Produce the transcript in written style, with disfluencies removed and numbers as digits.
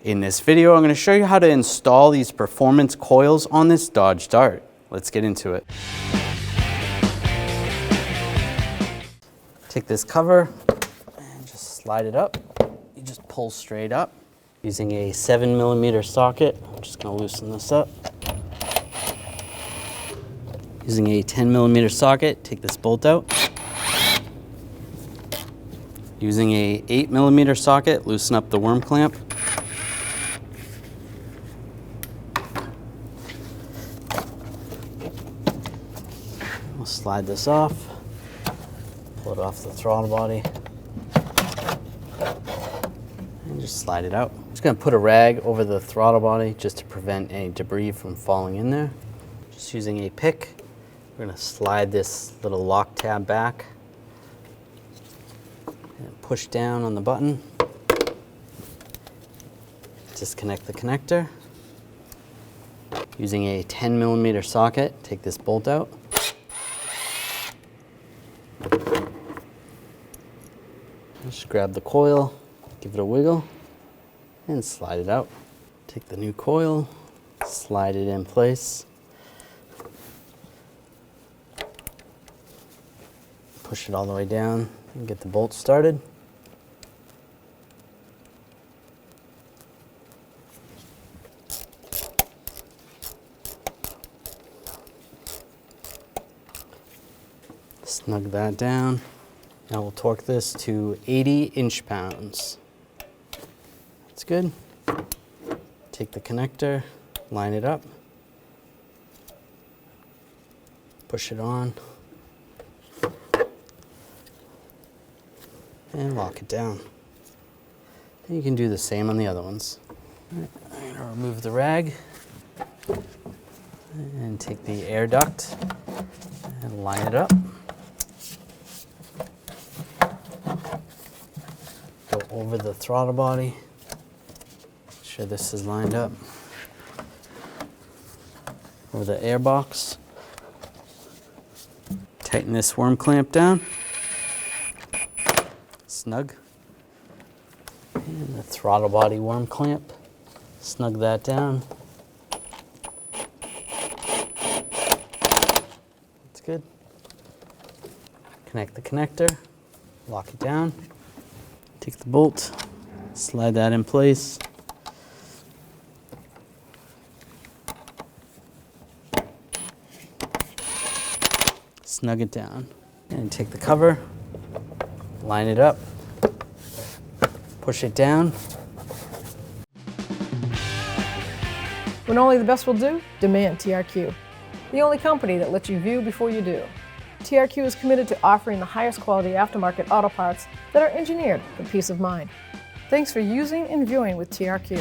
In this video, I'm going to show you how to install these performance coils on this Dodge Dart. Let's get into it. Take this cover and just slide it up. You just pull straight up. Using a 7mm socket, I'm just going to loosen this up. Using a 10mm socket, take this bolt out. Using a 8mm socket, loosen up the worm clamp. We'll slide this off, pull it off the throttle body, and just slide it out. I'm just going to put a rag over the throttle body just to prevent any debris from falling in there. Just using a pick, we're going to slide this little lock tab back and push down on the button. Disconnect the connector. Using a 10mm socket, take this bolt out. Just grab the coil, give it a wiggle, and slide it out. Take the new coil, slide it in place. Push it all the way down and get the bolt started. Snug that down. Now we'll torque this to 80 inch-pounds. That's good. Take the connector, line it up, push it on, and lock it down. And you can do the same on the other ones. All right, I'm going to remove the rag and take the air duct and line it up. Go over the throttle body. Make sure this is lined up. Over the air box. Tighten this worm clamp down. Snug. And the throttle body worm clamp. Snug that down. That's good. Connect the connector. Lock it down. Take the bolt. Slide that in place. Snug it down. And take the cover. Line it up. Push it down. When only the best will do, demand TRQ. The only company that lets you view before you do. TRQ is committed to offering the highest quality aftermarket auto parts that are engineered for peace of mind. Thanks for using and viewing with TRQ.